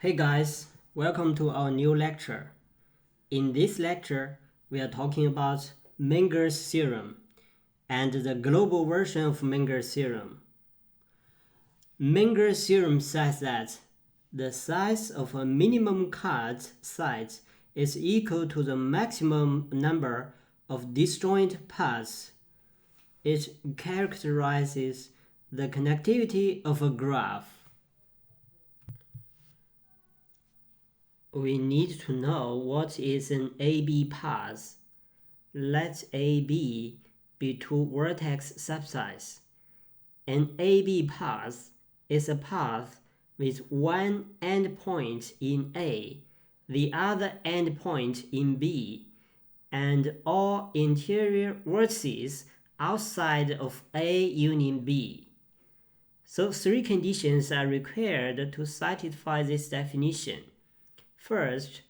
Hey guys, welcome to our new lecture. In this lecture, we are talking about Menger's theorem and the global version of Menger's theorem. Menger's theorem says that the size of a minimum cut site is equal to the maximum number of disjoint paths. It characterizes the connectivity of a graph. We need to know what is an AB path. Let AB be two vertex subsets. An AB path is a path with one endpoint in A, the other endpoint in B, and all interior vertices outside of A union B. So three conditions are required to satisfy this definition. First,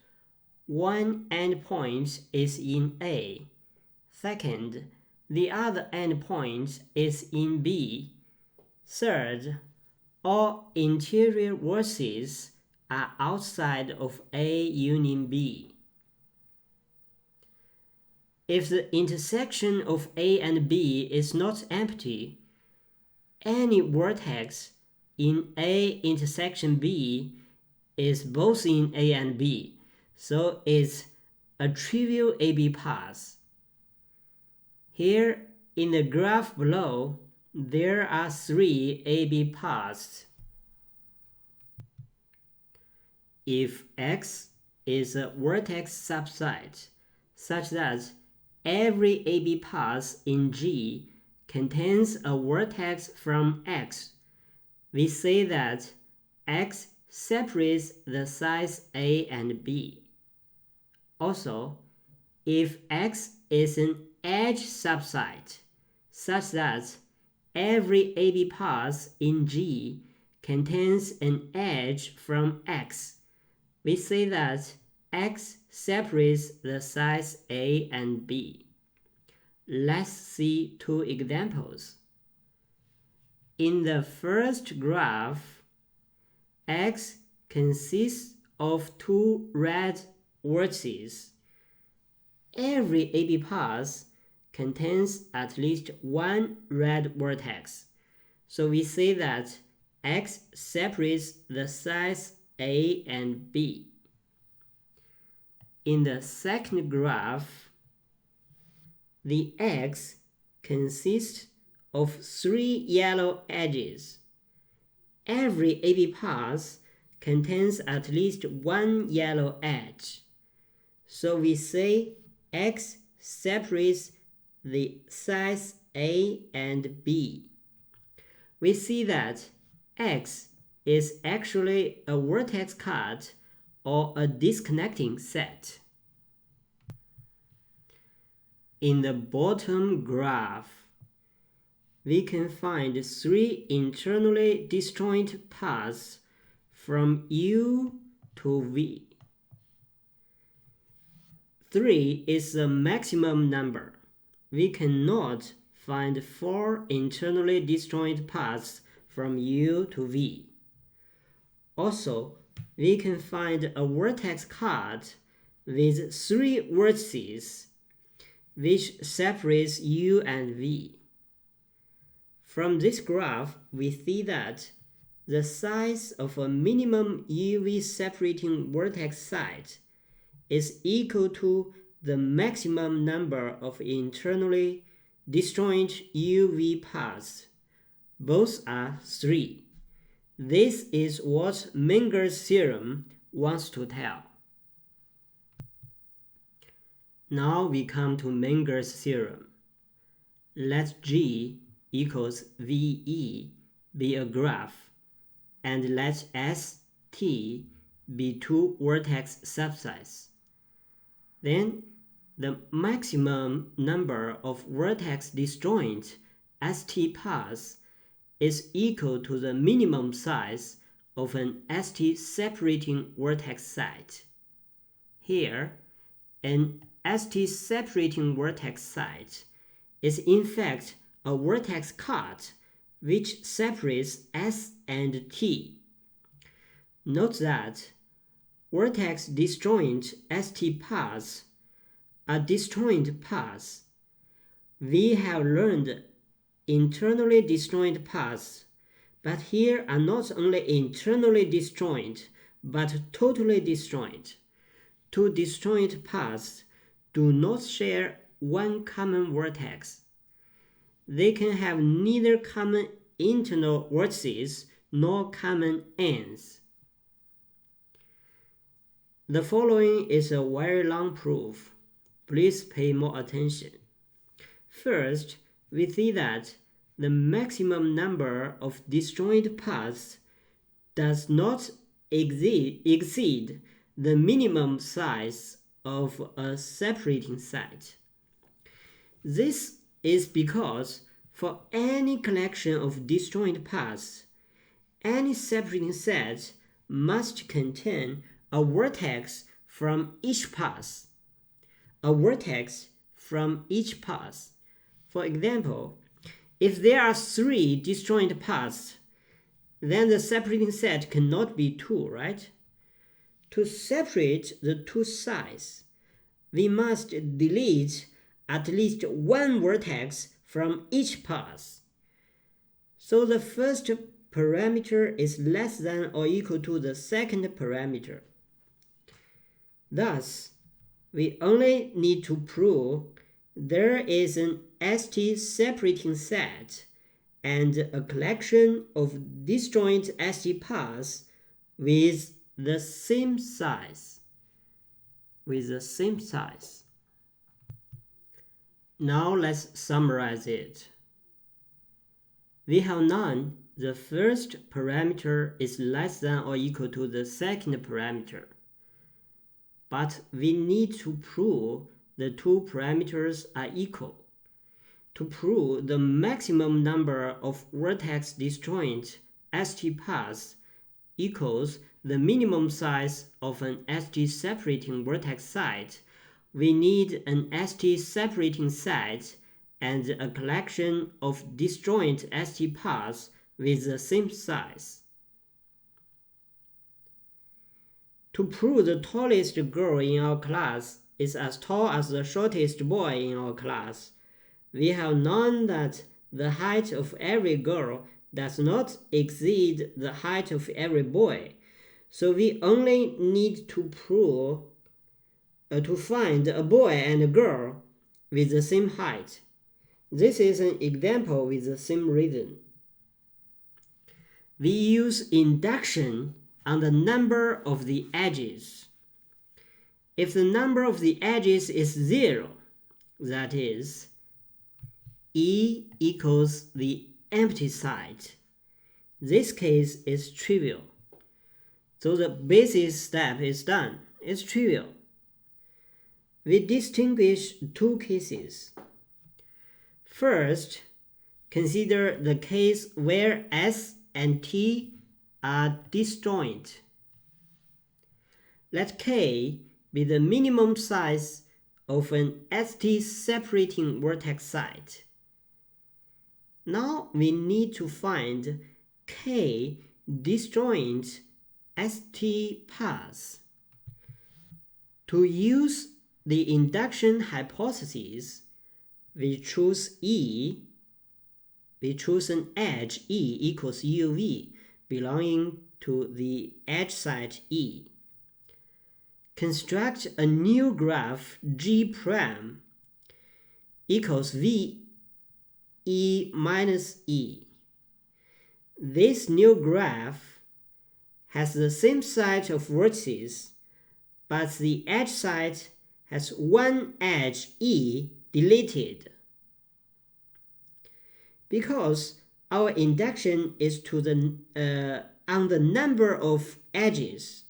one endpoint is in A. Second, the other endpoint is in B. Third, all interior vertices are outside of A union B. If the intersection of A and B is not empty, any vertex in A intersection B is both in A and B, so it's a trivial AB path. Here in the graph below, there are three AB paths. If X is a vertex subset such that every AB path in G contains a vertex from X, we say that X separates the size A and B. Also, if X is an edge subset such that every AB path in G contains an edge from X, we say that X separates the size A and B. Let's see two examples. In the first graph, X consists of two red vertices. Every AB path contains at least one red vertex. So we say that X separates the size A and B. In the second graph, the X consists of three yellow edges. Every AB path contains at least one yellow edge. So we say X separates the size A and B. We see that X is actually a vertex cut or a disconnecting set. In the bottom graph, we can find three internally disjoint paths from U to V. 3 is the maximum number. We cannot find 4 internally disjoint paths from U to V. Also, we can find a vertex cut with 3 vertices, which separates U and V. From this graph, we see that the size of a minimum UV separating vertex site is equal to the maximum number of internally disjoint UV paths. Both are 3. This is what Menger's theorem wants to tell. Now we come to Menger's theorem. Let G equals VE be a graph, and let ST be two vertex subsets. Then the maximum number of vertex disjoint ST paths is equal to the minimum size of an ST separating vertex site. Here, an ST separating vertex site is in fact a vertex cut which separates S and T. Note that vertex disjoint ST paths are disjoint paths. We have learned internally disjoint paths, but here are not only internally disjoint, but totally disjoint. Two disjoint paths do not share one common vertex. They can have neither common internal vertices nor common ends. The following is a very long proof. Please pay more attention. First, we see that the maximum number of disjoint paths does not exceed the minimum size of a separating set. This is because for any collection of disjoint paths, any separating set must contain a vertex from each path. A vertex from each path. For example, if there are 3 disjoint paths, then the separating set cannot be 2, right? To separate the two sides, we must delete at least one vertex from each path. So the first parameter is less than or equal to the second parameter. Thus, we only need to prove there is an ST separating set and a collection of disjoint ST paths with the same size. Now let's summarize it. We have known the first parameter is less than or equal to the second parameter. But we need to prove the two parameters are equal. To prove the maximum number of vertex disjoint ST paths equals the minimum size of an ST separating vertex set, we need an ST separating set and a collection of disjoint ST paths with the same size. To prove the tallest girl in our class is as tall as the shortest boy in our class, we have known that the height of every girl does not exceed the height of every boy. So we only need to find a boy and a girl with the same height. This is an example with the same reason. We use induction on the number of the edges. If the number of the edges is 0, that is, E equals the empty side, this case is trivial. So the basis step is done. It's trivial. We distinguish two cases. First, consider the case where S and T are disjoint. Let K be the minimum size of an ST separating vertex set. Now we need to find K disjoint ST paths. To use the induction hypothesis, we choose E. We choose an edge E equals UV belonging to the edge site E. Construct a new graph G prime equals V E minus E. This new graph has the same set of vertices, but the edge site has one edge E deleted. Because our induction is on the number of edges,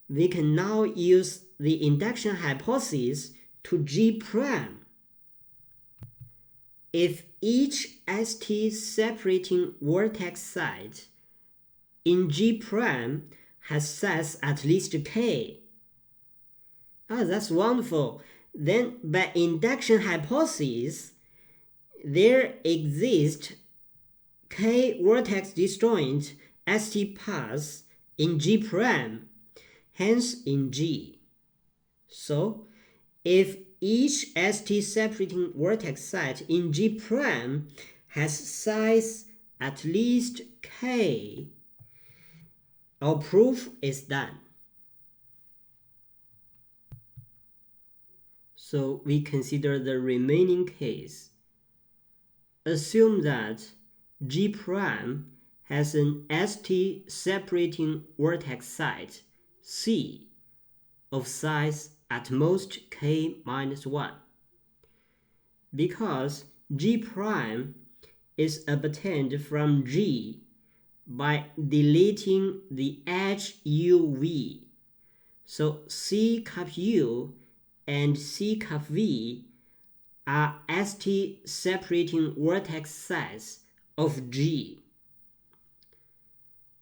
we can now use the induction hypothesis to G prime. If each ST separating vertex site in G prime has sets at least K. That's wonderful. Then by induction hypothesis, there exist K vertex disjoint ST paths in G prime. hence in G. So, if each ST separating vertex set in G prime has size at least k, our proof is done. So we consider the remaining case. Assume that G prime has an ST separating vertex set C of size at most k minus 1. Because G prime is obtained from G by deleting the edge UV. So C cup U and C cup V are ST separating vertex sets of G.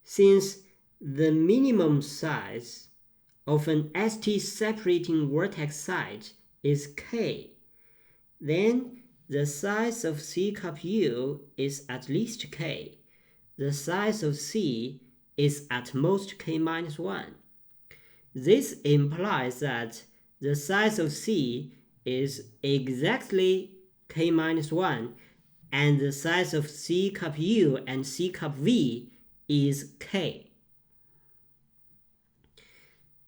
Since the minimum size of an ST separating vertex set is K, then the size of C cup U is at least K. The size of C is at most k minus 1. This implies that the size of C is exactly k minus 1 and the size of C cup U and C cup V is k.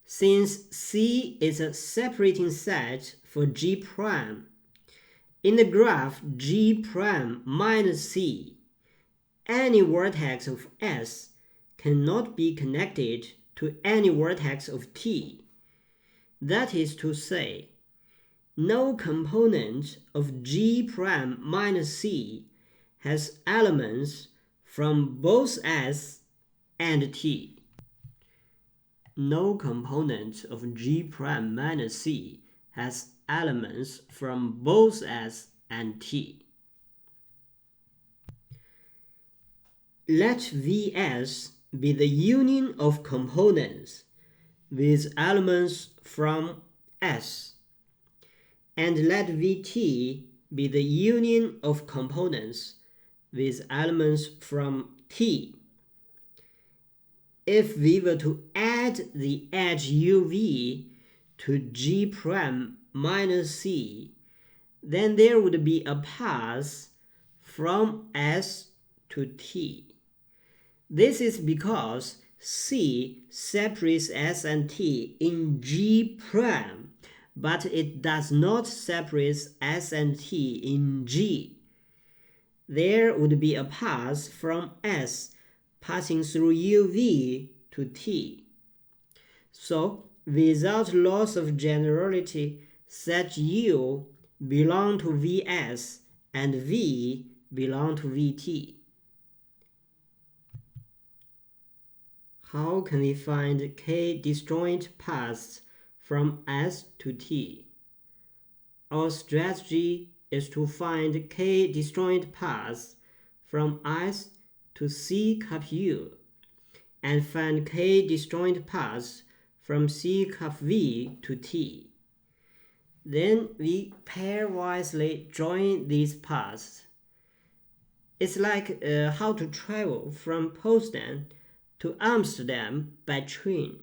Since C is a separating set for G prime, in the graph G prime minus C, any vertex of S cannot be connected to any vertex of T. That is to say, no component of G prime minus C has elements from both S and T. No component of G prime minus C has elements from both S and T. Let Vs be the union of components with elements from S, and let Vt be the union of components with elements from T. If we were to add the edge UV to G prime minus C, then there would be a path from S to T. This is because C separates S and T in G prime, but it does not separate S and T in G. There would be a path from S passing through UV to T. So, without loss of generality, set U belong to Vs and V belong to Vt. How can we find k disjoint paths from S to T? Our strategy is to find k disjoint paths from S to C cup U and find k disjoint paths from C cup V to T. Then we pairwisely join these paths. It's like how to travel from Potsdam to Amsterdam by train.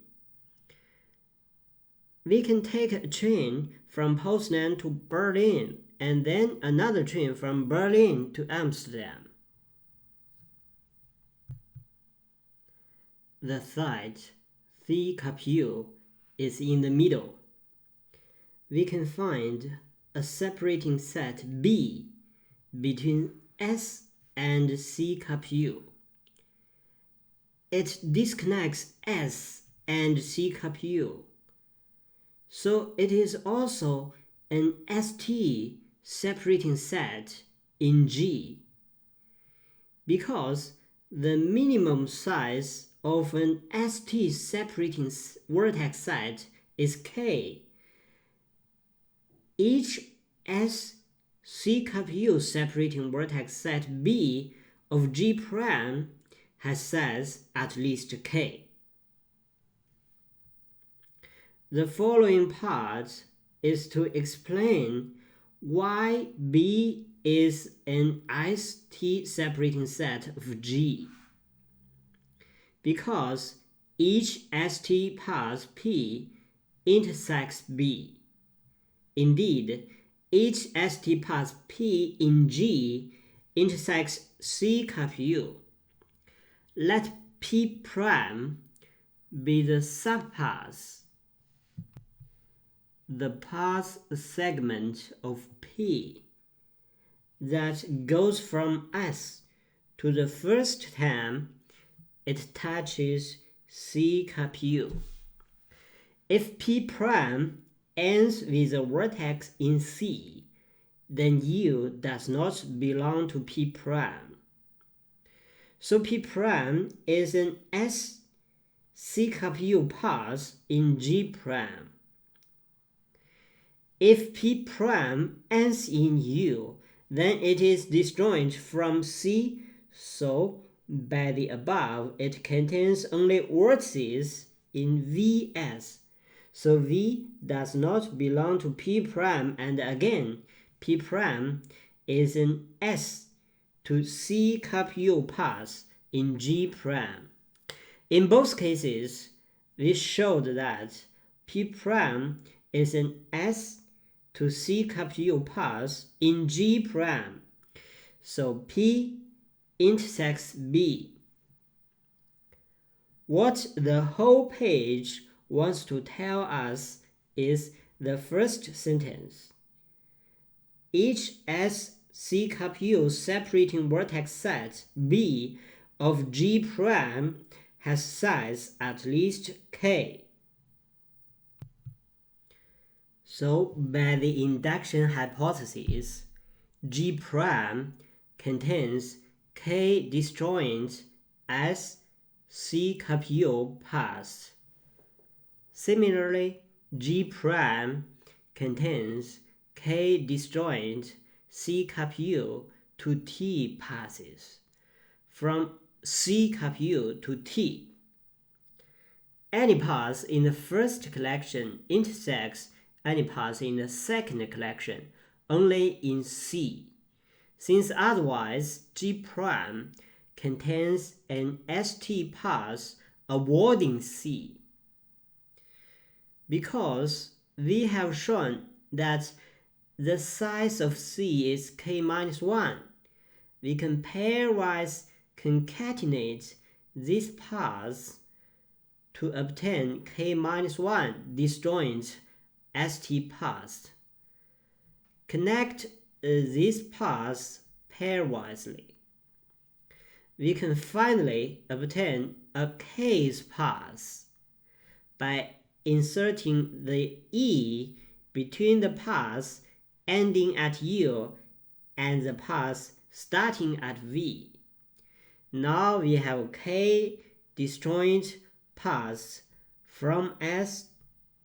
We can take a train from Potsdam to Berlin and then another train from Berlin to Amsterdam. The site C cup U is in the middle. We can find a separating set B between S and C cup U. It disconnects S and C cup U. So it is also an ST separating set in G. Because the minimum size of an ST separating vertex set is K, each S C cup U separating vertex set B of G prime has size at least K. The following part is to explain why B is an ST separating set of G. Because each ST path P intersects B. Indeed, each ST path P in G intersects C cap U. Let P prime be the subpath, the path segment of P that goes from S to the first time it touches C cap U. If P prime ends with a vertex in C, then U does not belong to P prime. So P prime is an S C cap U path in G prime. If P prime ends in U, then it is disjoint from C, so by the above, it contains only vertices in VS. So V does not belong to P prime, and again, P prime is an S to C cap U path in G prime. In both cases, we showed that P prime is an S to C cap U path in G prime. So P intersects B. What the whole page wants to tell us is the first sentence. Each S C cap U separating vertex set B of G prime has size at least K. So by the induction hypothesis, G prime contains K disjoint S C cap U paths. Similarly, G prime contains K disjoint C cap U to T paths from C cap U to T. Any path in the first collection intersects any path in the second collection only in C, since otherwise G prime contains an ST path avoiding C. Because we have shown that the size of C is K-1, we can pairwise concatenate these paths to obtain K-1 disjoint ST paths. Connect these paths pairwisely. We can finally obtain a K's path by inserting the E between the paths ending at U and the paths starting at V. Now we have K disjoint paths from S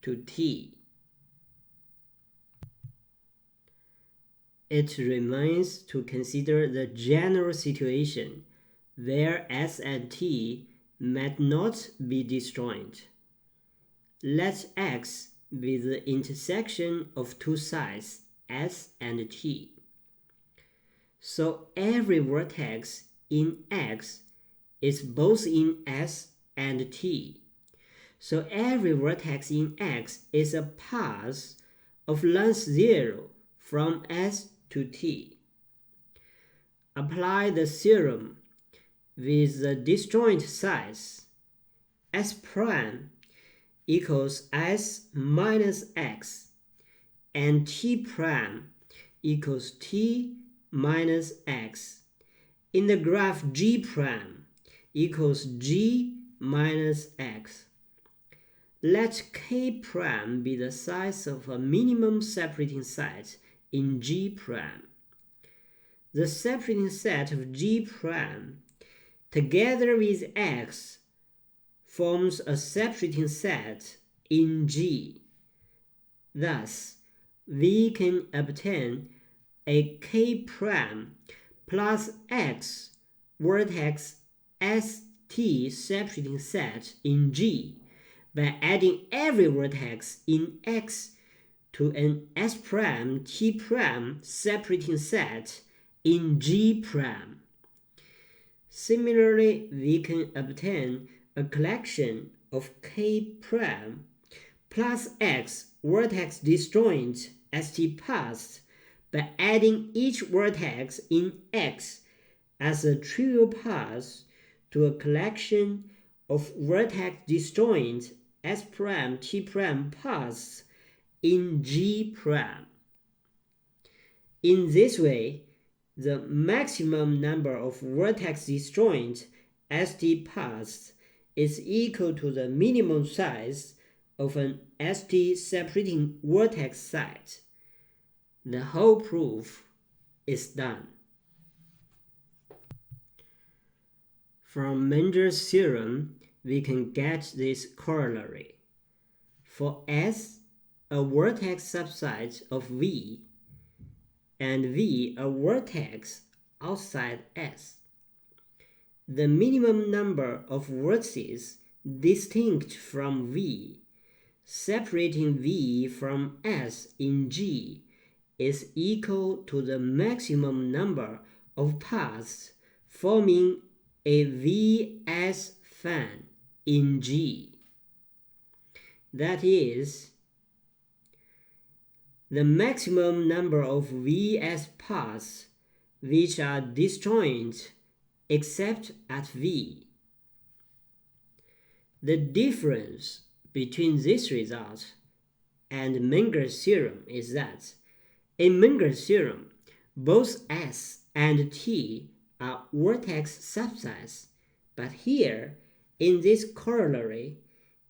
to T. It remains to consider the general situation where S and T might not be disjoint. Let X be the intersection of two sides S and T. So every vertex in X is both in S and T. So every vertex in X is a path of length 0 from S to T. Apply the theorem with the disjoint size. S prime equals S minus X and T prime equals T minus X. In the graph G prime equals G minus X. Let K prime be the size of a minimum separating set in G prime. The separating set of G prime together with X forms a separating set in G. Thus, we can obtain a K prime plus X vertex ST separating set in G by adding every vertex in X to an S prime T prime separating set in G prime. Similarly, we can obtain a collection of K prime plus X vertex disjoint ST paths by adding each vertex in X as a trivial path to a collection of vertex disjoint S prime T prime paths in G prime. In this way, the maximum number of vertex disjoint ST paths is equal to the minimum size of an ST separating vertex set. The whole proof is done. From Menger's theorem, we can get this corollary. For S, a vertex subset of V, and V a vertex outside S, the minimum number of vertices distinct from V, separating V from S in G, is equal to the maximum number of paths forming a VS fan in G. That is, the maximum number of VS paths which are disjoint except at V. The difference between this result and Menger's theorem is that in Menger's theorem, both S and T are vertex subsets, but here, in this corollary,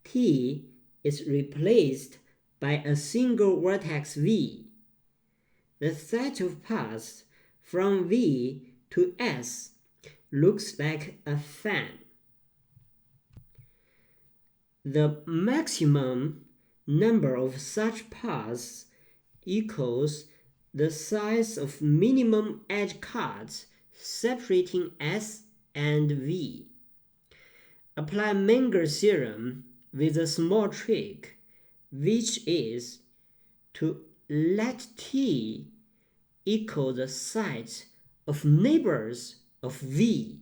T is replaced by a single vertex V. The set of paths from V to S looks like a fan. The maximum number of such paths equals the size of minimum edge cards separating S and V. Apply Menger's theorem with a small trick, which is to let T equal the size of neighbors of V.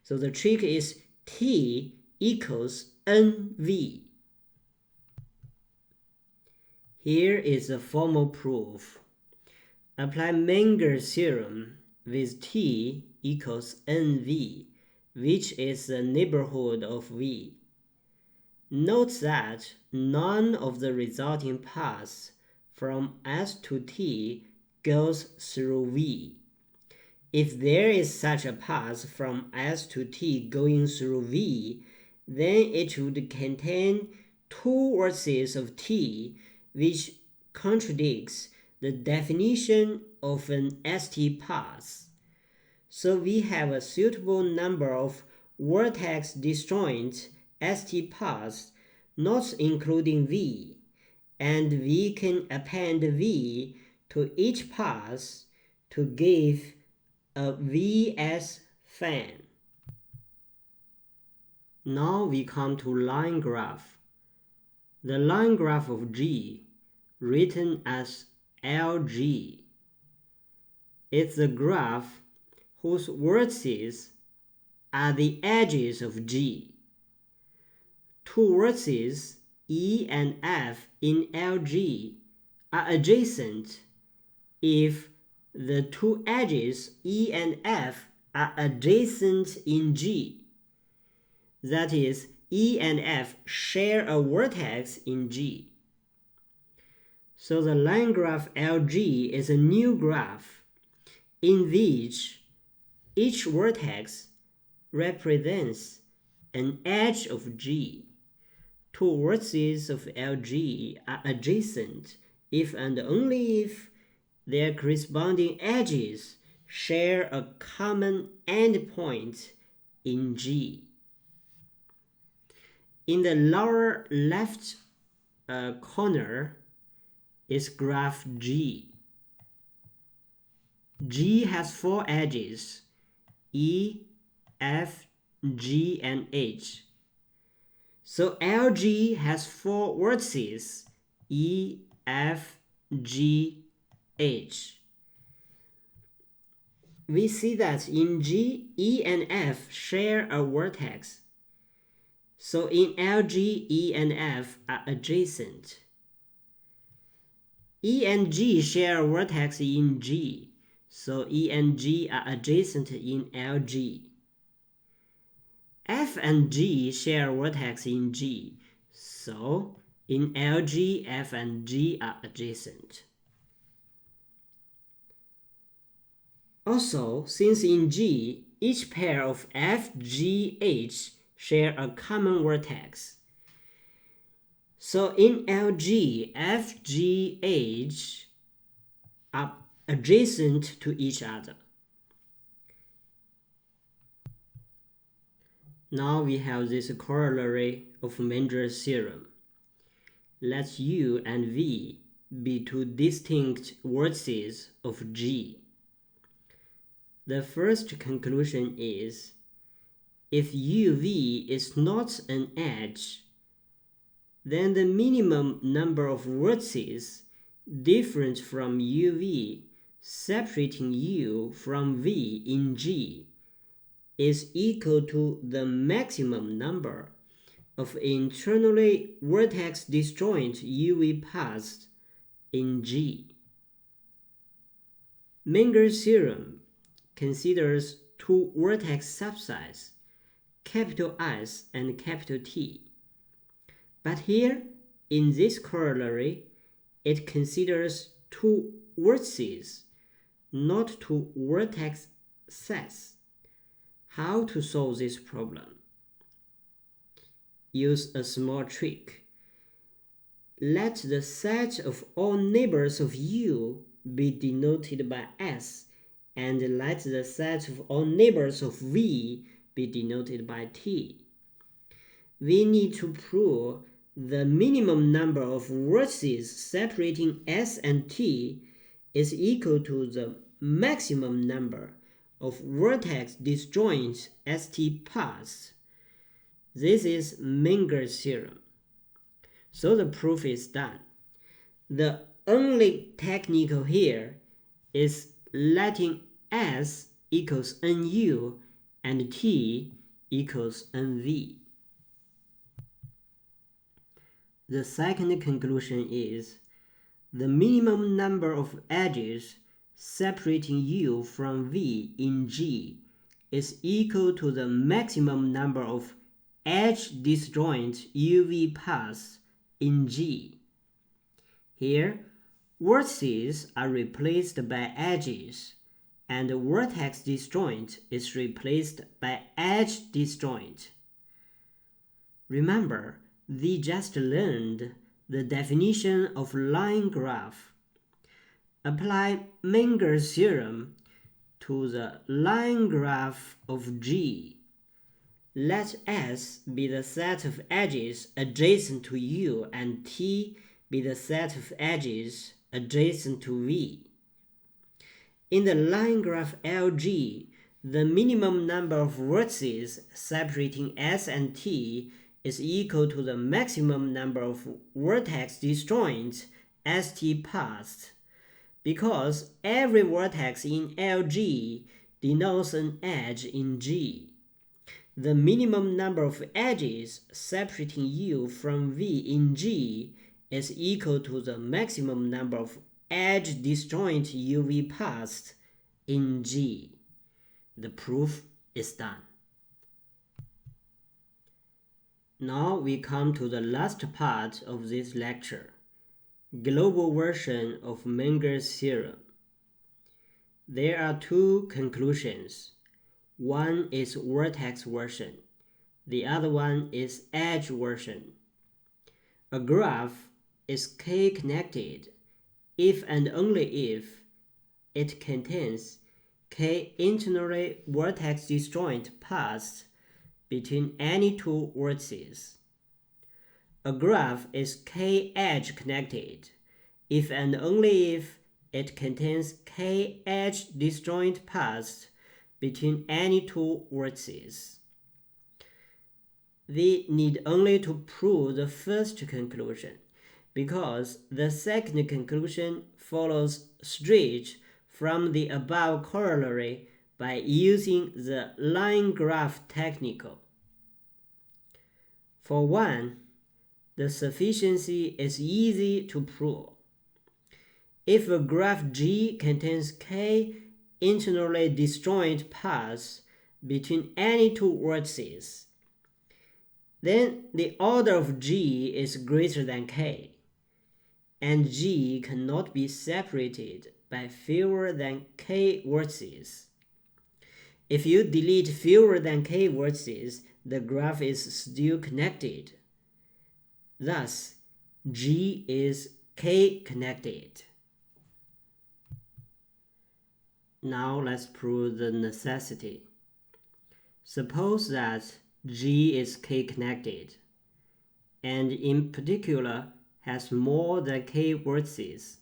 So the trick is T equals NV. Here is a formal proof. Apply Menger's theorem with T equals NV, which is the neighborhood of V. Note that none of the resulting paths from S to T goes through V. If there is such a path from S to T going through V, then it would contain two vertices of T, which contradicts the definition of an ST path. So we have a suitable number of vertex disjoint ST paths not including V, and we can append V to each path to give a VS fan. Now we come to line graph. The line graph of G, written as LG, is the graph whose vertices are the edges of G. Two vertices E and F in LG are adjacent if the two edges E and F are adjacent in G. That is, E and F share a vertex in G. So the line graph LG is a new graph in which each vertex represents an edge of G. Two vertices of LG are adjacent if and only if their corresponding edges share a common endpoint in G. In the lower left corner is graph G. G has four edges, E, F, G, and H. So LG has four vertices, E, F, G, H. We see that in G, E and F share a vertex. So in LG, E and F are adjacent. E and G share a vertex in G, so E and G are adjacent in LG. F and G share a vertex in G, so in LG, F and G are adjacent. Also, since in G, each pair of F, G, H share a common vertex, so in LG, F, G, H are adjacent to each other. Now we have this corollary of Menger's theorem. Let U and V be two distinct vertices of G. The first conclusion is, if UV is not an edge, then the minimum number of vertices different from UV separating U from V in G is equal to the maximum number of internally vertex disjoint UV paths in G. Menger's theorem considers two vertex subsets, capital S and capital T. But here, in this corollary, it considers two vertices, not two vertex sets. How to solve this problem? Use a small trick. Let the set of all neighbors of U be denoted by S, and let the set of all neighbors of V be denoted by T. We need to prove the minimum number of vertices separating S and T is equal to the maximum number of vertex disjoint ST paths. This is Menger's theorem. So the proof is done. The only technical here is letting S equals NU and T equals NV. The second conclusion is, the minimum number of edges separating U from V in G is equal to the maximum number of edge disjoint UV paths in G. Here, vertices are replaced by edges, and the vertex disjoint is replaced by edge disjoint. Remember, we just learned the definition of line graph. Apply Menger's theorem to the line graph of G. Let S be the set of edges adjacent to U and T be the set of edges adjacent to V. In the line graph LG, the minimum number of vertices separating S and T is equal to the maximum number of vertex disjoint ST paths, because every vertex in LG denotes an edge in G. The minimum number of edges separating U from V in G is equal to the maximum number of edge disjoint UV paths in G. The proof is done. Now we come to the last part of this lecture, global version of Menger's theorem. There are two conclusions. One is vertex version, the other one is edge version. A graph is K-connected if and only if it contains K internally vertex disjoint paths between any two vertices. A graph is K-edge connected if and only if it contains K-edge disjoint paths between any two vertices. We need only to prove the first conclusion, because the second conclusion follows straight from the above corollary by using the line graph technique. For 1, the sufficiency is easy to prove. If a graph G contains k internally disjoint paths between any two vertices, then the order of G is greater than k, and G cannot be separated by fewer than k vertices. If you delete fewer than k vertices, the graph is still connected. Thus, G is k-connected. Now let's prove the necessity. Suppose that G is k-connected, and in particular has more than k vertices.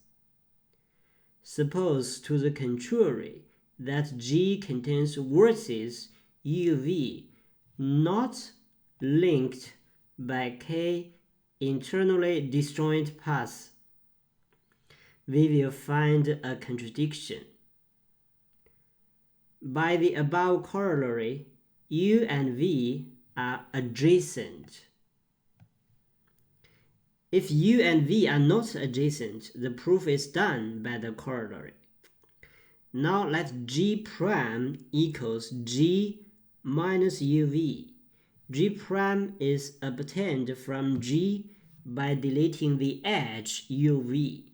Suppose to the contrary that G contains vertices UV not linked by k internally disjoint paths. We will find a contradiction. By the above corollary, U and V are adjacent. If U and V are not adjacent, the proof is done by the corollary. Now let G prime equals G minus UV. G prime is obtained from G by deleting the edge UV.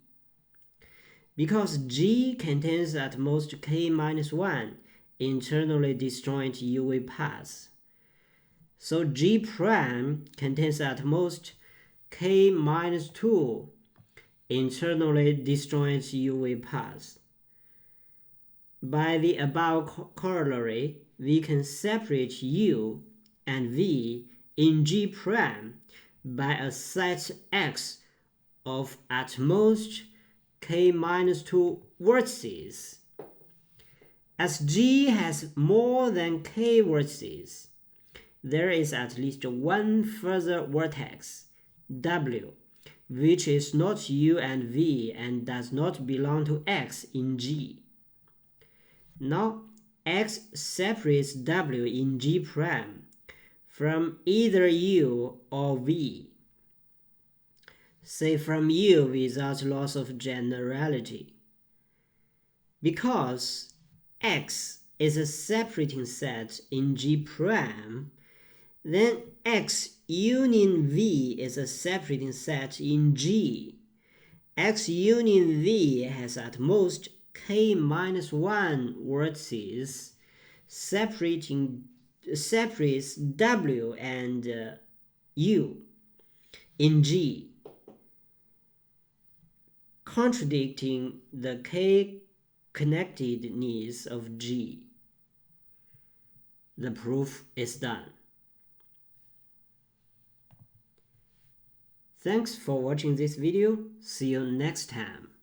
Because G contains at most k minus 1 internally disjoint UV paths, so G prime contains at most k minus 2 internally disjoint UV paths. By the above corollary, we can separate U and V in G prime by a set X of at most k minus 2 vertices. As G has more than k vertices, there is at least one further vertex, W, which is not U and V and does not belong to X in G. Now, X separates W in G prime from either U or V. Say from U without loss of generality. Because X is a separating set in G prime, then X union V is a separating set in G. X union V has at most k minus 1 vertices separates W and U in G, contradicting the k-connectedness of G. The proof is done. Thanks for watching this video. See you next time.